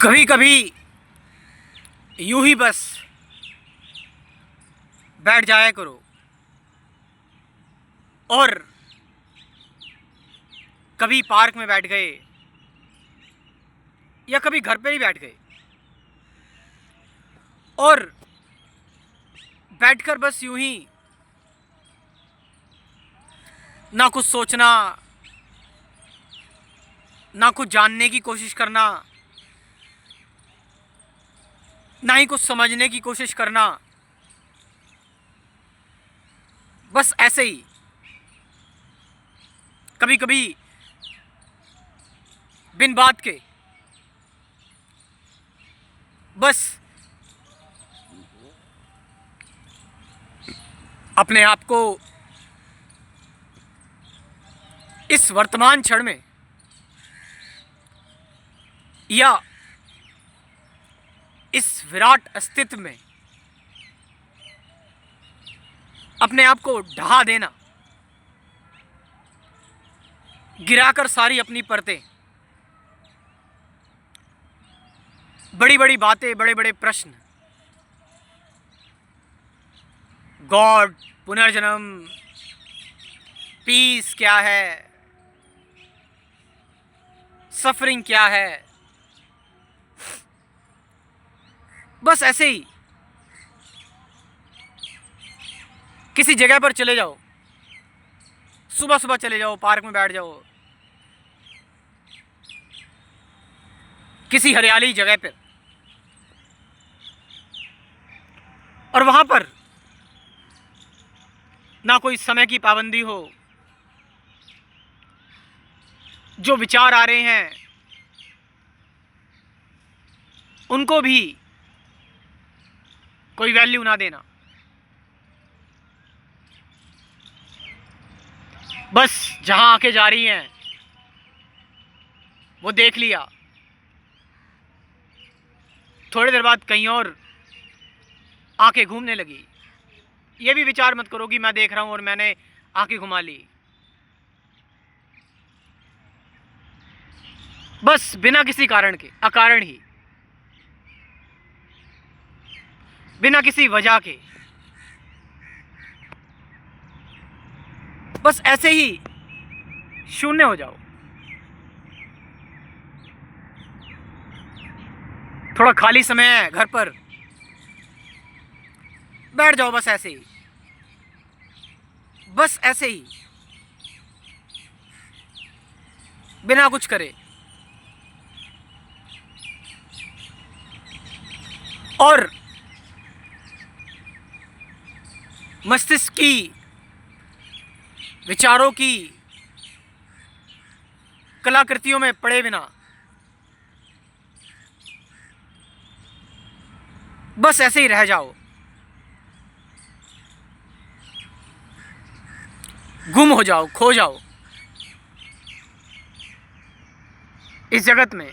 कभी कभी यूं ही बस बैठ जाया करो और कभी पार्क में बैठ गए या कभी घर पे ही बैठ गए और बैठकर बस यूं ही ना कुछ सोचना, ना कुछ जानने की कोशिश करना, ना ही कुछ समझने की कोशिश करना, बस ऐसे ही कभी कभी बिन बात के बस अपने आप को इस वर्तमान क्षण में या इस विराट अस्तित्व में अपने आप को ढहा देना, गिराकर सारी अपनी परतें, बड़ी बड़ी बातें, बड़े बड़े प्रश्न, गॉड, पुनर्जन्म, पीस क्या है, सफरिंग क्या है, बस ऐसे ही किसी जगह पर चले जाओ, सुबह सुबह चले जाओ, पार्क में बैठ जाओ, किसी हरियाली जगह पर, और वहां पर ना कोई समय की पाबंदी हो, जो विचार आ रहे हैं उनको भी कोई वैल्यू ना देना, बस जहां आंखें जा रही हैं वो देख लिया, थोड़ी देर बाद कहीं और आंखें घूमने लगी। ये भी विचार मत करो कि मैं देख रहा हूं और मैंने आंखें घुमा ली, बस बिना किसी कारण के, अकारण ही, बिना किसी वजह के, बस ऐसे ही शून्य हो जाओ। थोड़ा खाली समय है घर पर, बैठ जाओ, बस ऐसे ही, बस ऐसे ही, बिना कुछ करे, और मस्तिष्क की, विचारों की कलाकृतियों में पड़े बिना बस ऐसे ही रह जाओ, गुम हो जाओ, खो जाओ इस जगत में।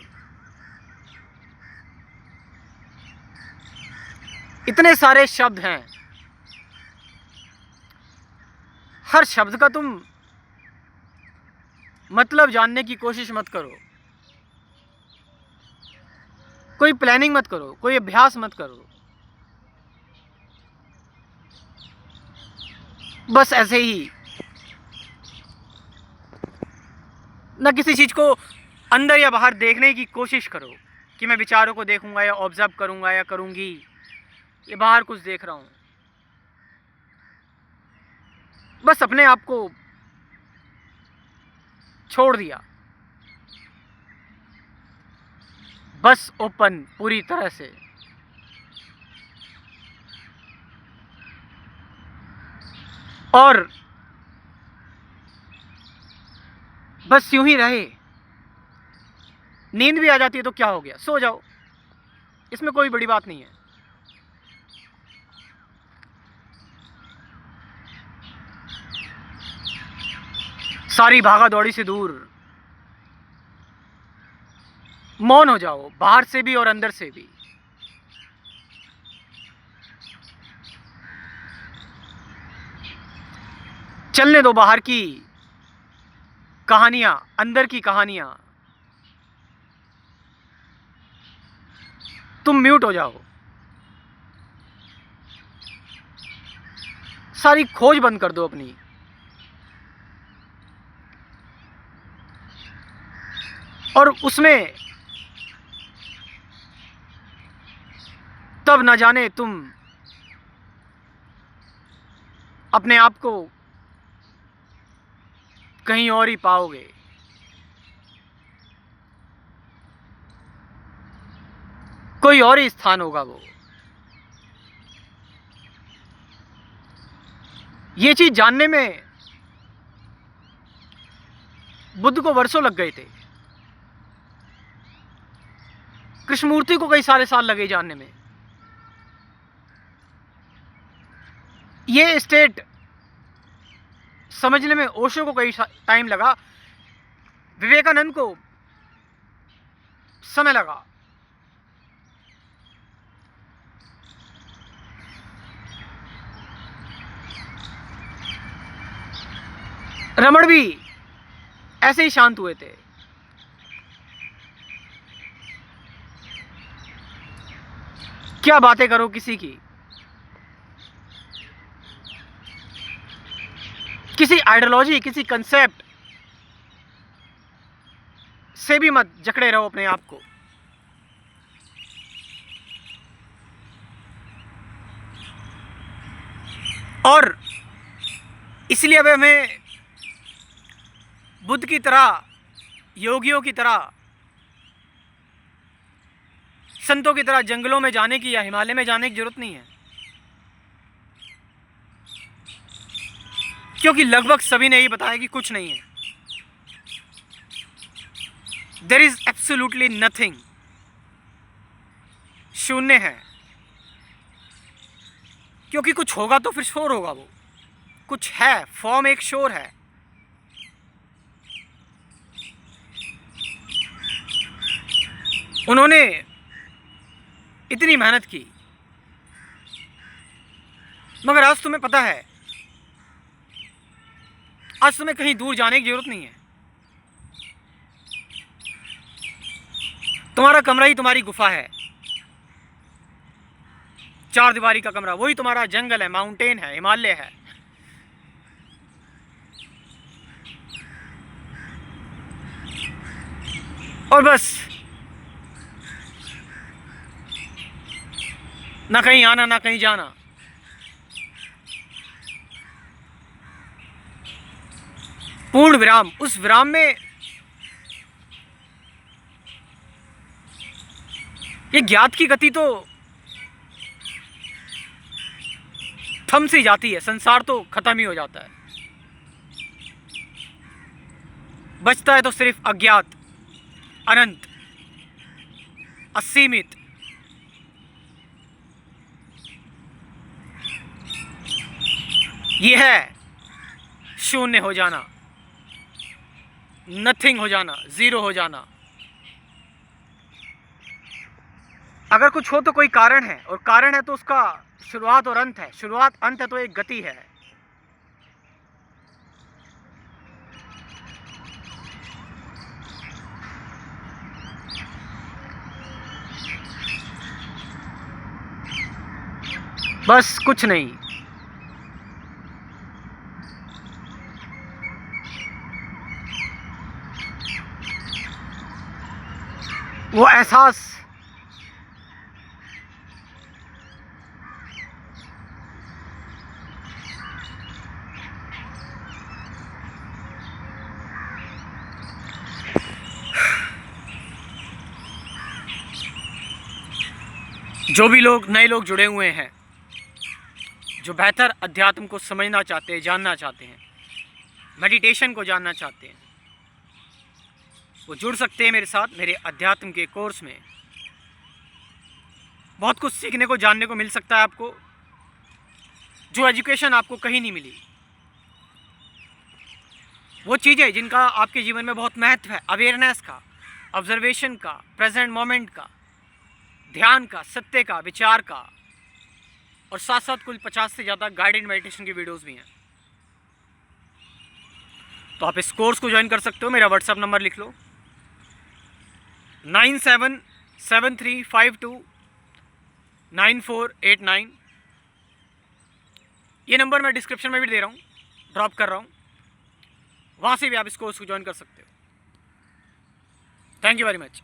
इतने सारे शब्द हैं, हर शब्द का तुम मतलब जानने की कोशिश मत करो, कोई प्लानिंग मत करो, कोई अभ्यास मत करो, बस ऐसे ही न किसी चीज को अंदर या बाहर देखने की कोशिश करो कि मैं विचारों को देखूंगा या ऑब्जर्व करूंगा या करूंगी, ये बाहर कुछ देख रहा हूं, बस अपने आप को छोड़ दिया, बस ओपन पूरी तरह से, और बस यूं ही रहे। नींद भी आ जाती है तो क्या हो गया, सो जाओ, इसमें कोई बड़ी बात नहीं है। सारी भागा दौड़ी से दूर मौन हो जाओ, बाहर से भी और अंदर से भी। चलने दो बाहर की कहानियां, अंदर की कहानियां। तुम म्यूट हो जाओ, सारी खोज बंद कर दो अपनी। और उसमें तब न जाने तुम अपने आप को कहीं और ही पाओगे। कोई और ही स्थान होगा वो। ये चीज जानने में बुद्ध को वर्षों लग गए थे, कृष्णमूर्ति को कई सारे साल लगे जानने में। ये स्टेट समझने में ओशो को कई टाइम लगा, विवेकानंद को समय लगा। रमण भी ऐसे ही शांत हुए थे। क्या बातें करो किसी की, किसी आइडियोलॉजी, किसी कंसेप्ट से भी मत जकड़े रहो अपने आप को। और इसलिए अब हमें बुद्ध की तरह, योगियों की तरह, संतों की तरह जंगलों में जाने की या हिमालय में जाने की जरूरत नहीं है, क्योंकि लगभग सभी ने ही बताया कि कुछ नहीं है। देयर इज एब्सोल्युटली नथिंग, शून्य है। क्योंकि कुछ होगा तो फिर शोर होगा, वो कुछ है, फॉर्म एक शोर है। उन्होंने इतनी मेहनत की, मगर आज तुम्हें पता है, आज तुम्हें कहीं दूर जाने की जरूरत नहीं है। तुम्हारा कमरा ही तुम्हारी गुफा है, चार दीवारी का कमरा, वही तुम्हारा जंगल है, माउंटेन है, हिमालय है। और बस ना कहीं आना ना कहीं जाना। पूर्ण विराम, उस विराम में ये ज्ञात की गति तो थम सी जाती है, संसार तो खत्म ही हो जाता है। बचता है तो सिर्फ अज्ञात, अनंत, असीमित। यह है शून्य हो जाना, नथिंग हो जाना, जीरो हो जाना। अगर कुछ हो तो कोई कारण है, और कारण है तो उसका शुरुआत और अंत है। शुरुआत अंत है तो एक गति है। बस कुछ नहीं। वो एहसास जो भी लोग, नए लोग जुड़े हुए हैं, जो बेहतर अध्यात्म को समझना चाहते हैं, जानना चाहते हैं, मेडिटेशन को जानना चाहते हैं, वो जुड़ सकते हैं मेरे साथ मेरे अध्यात्म के कोर्स में। बहुत कुछ सीखने को, जानने को मिल सकता है आपको, जो एजुकेशन आपको कहीं नहीं मिली। वो चीज़ें जिनका आपके जीवन में बहुत महत्व है, अवेयरनेस का, ऑब्जर्वेशन का, प्रेजेंट मोमेंट का, ध्यान का, सत्य का, विचार का, और साथ साथ कुल 50 से ज़्यादा गाइडेड मेडिटेशन की वीडियोस भी हैं। तो आप इस कोर्स को ज्वाइन कर सकते हो। मेरा व्हाट्सएप नंबर लिख लो, 977352 9489। ये नंबर मैं डिस्क्रिप्शन में भी दे रहा हूँ, ड्रॉप कर रहा हूँ, वहाँ से भी आप इस कोर्स को ज्वाइन कर सकते हो। Thank you very much.